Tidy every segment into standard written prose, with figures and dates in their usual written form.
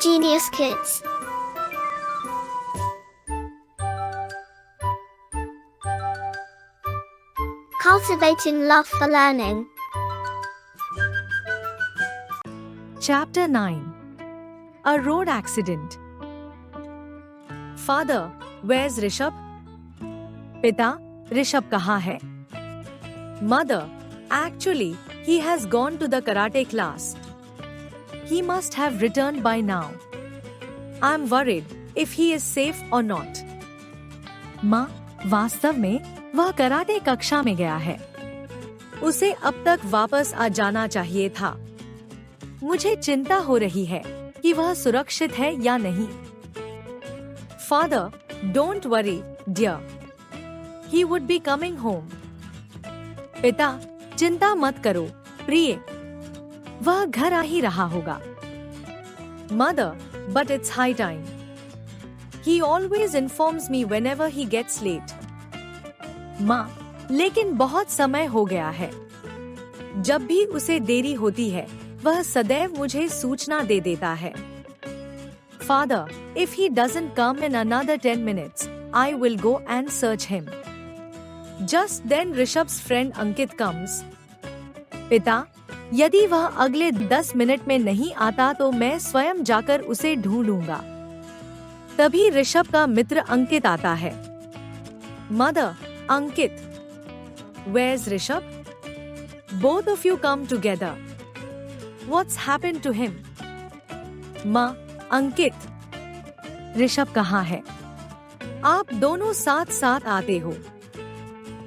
Genius Kids. Cultivating love for learning. Chapter 9. A road accident. Father, where's Rishabh? पिता, ऋषभ कहाँ है? Mother, actually, he has gone to the karate class. He must have returned by now. I'm worried if he is safe or not. माँ, वास्तव में वह karate कक्षा में गया है. उसे अब तक वापस आ जाना चाहिए था. मुझे चिंता हो रही है कि वह सुरक्षित है या नहीं. Father, don't worry, dear. He would be coming home. पिता, चिंता मत करो, प्रिय. वह घर आ ही रहा होगा. Mother, but it's high time. He always informs me whenever he gets late. माँ, लेकिन बहुत समय हो गया है. जब भी उसे देरी होती है, वह सदैव मुझे सूचना दे देता है. Father, if he doesn't come in another 10 minutes, I will go and search him. Just then Rishabh's friend Ankit comes. पिता, यदि वह अगले 10 मिनट में नहीं आता तो मैं स्वयं जाकर उसे ढूंढूंगा. तभी ऋषभ का मित्र अंकित आता है. Mother, Ankit. Where's Rishabh? Both of you come together. What's happened to him? माँ, अंकित. ऋषभ कहाँ है? आप दोनों साथ साथ आते हो.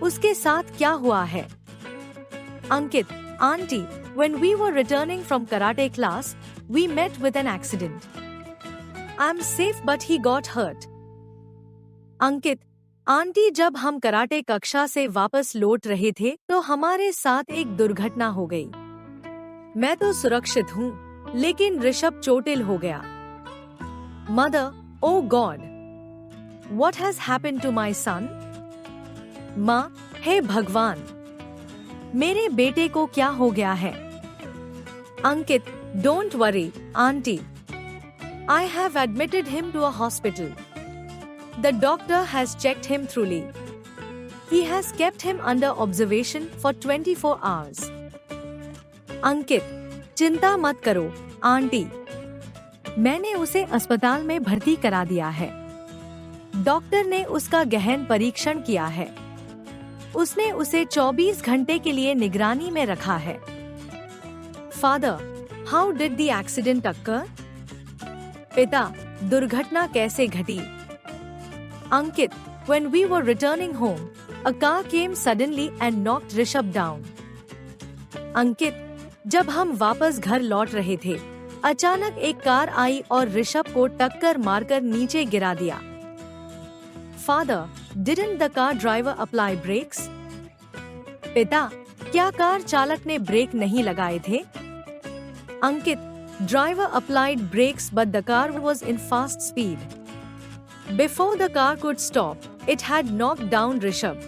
उसके साथ क्या हुआ है? अंकित, Auntie, when we were returning from karate class, we met with an accident. I'm safe but he got hurt. Ankit, aunty, जब हम कराटे कक्षा से वापस लौट रहे थे तो हमारे साथ एक दुर्घटना हो गई. मैं तो सुरक्षित हूँ, लेकिन ऋषभ चोटिल हो गया. Mother, oh God, what has happened to my son? माँ, हे भगवान, मेरे बेटे को क्या हो गया है? अंकित, don't worry, auntie. I have admitted him to a hospital. The doctor has checked him thoroughly. He has kept him under observation for 24 hours. अंकित, चिंता मत करो, आंटी. मैंने उसे अस्पताल में भर्ती करा दिया है. डॉक्टर ने उसका गहन परीक्षण किया है. उसने उसे 24 घंटे के लिए निगरानी में रखा है. Father, how did the accident occur? पिता, दुर्घटना कैसे घटी? अंकित, when we were returning home, a car came suddenly and knocked Rishabh down. अंकित, जब हम वापस घर लौट रहे थे, अचानक एक कार आई और ऋषभ को टक्कर मारकर नीचे गिरा दिया. Father, didn't the car driver apply brakes? पिता, क्या कार चालक ने ब्रेक नहीं लगाए थे? अंकित, driver applied brakes but the car was in fast speed. Before the car could stop, it had knocked down Rishabh.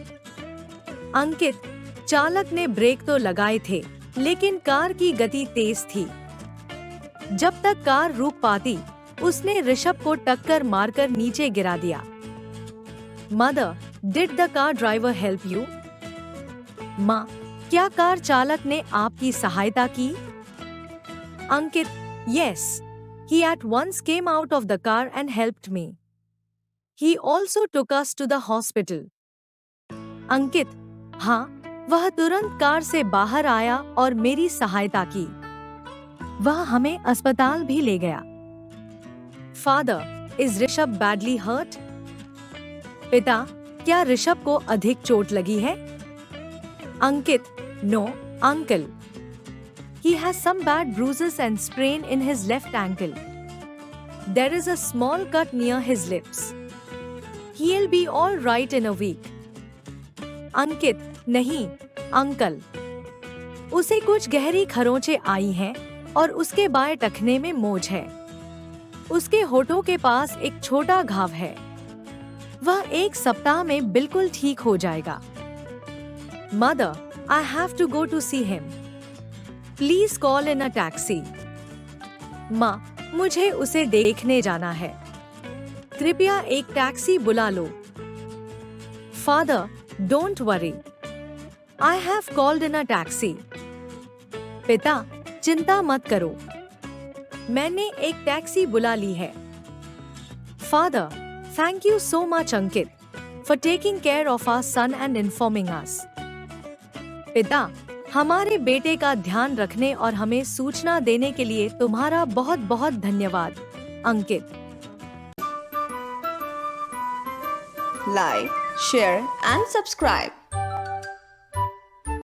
अंकित, चालक ने ब्रेक तो लगाए थे, लेकिन कार की गति तेज थी. जब तक कार रुक पाती, उसने ऋषभ को टक्कर मारकर नीचे गिरा दिया. Mother, did the car driver help you? माँ, क्या कार चालक ने आपकी सहायता की? अंकित, yes. He at once came out of the car and helped me. He also took us to the hospital. अंकित, हाँ, वह तुरंत कार से बाहर आया और मेरी सहायता की. वह हमें अस्पताल भी ले गया. Father, is Rishabh badly hurt? पिता, क्या ऋषभ को अधिक चोट लगी है? अंकित, no, uncle. He has some bad bruises and sprain in his left ankle. There is a small cut near his lips. He'll be all right in a week. अंकित, नहीं, uncle. उसे कुछ गहरी खरोंचें आई हैं और उसके बाएं टखने में मोच है. उसके होठों के पास एक छोटा घाव है. वह 1 सप्ताह में बिल्कुल ठीक हो जाएगा. Mother, I have to go to see him. Please call in a taxi. माँ, मुझे उसे देखने जाना है। कृपया एक टैक्सी बुला लो। Father, don't worry, I have called in a taxi. पिता, चिंता मत करो, मैंने एक टैक्सी बुला ली है। Father, thank you so much Ankit for taking care of our son and informing us. पिता, हमारे बेटे का ध्यान रखने और हमें सूचना देने के लिए तुम्हारा बहुत बहुत धन्यवाद, अंकित। Like, share and subscribe.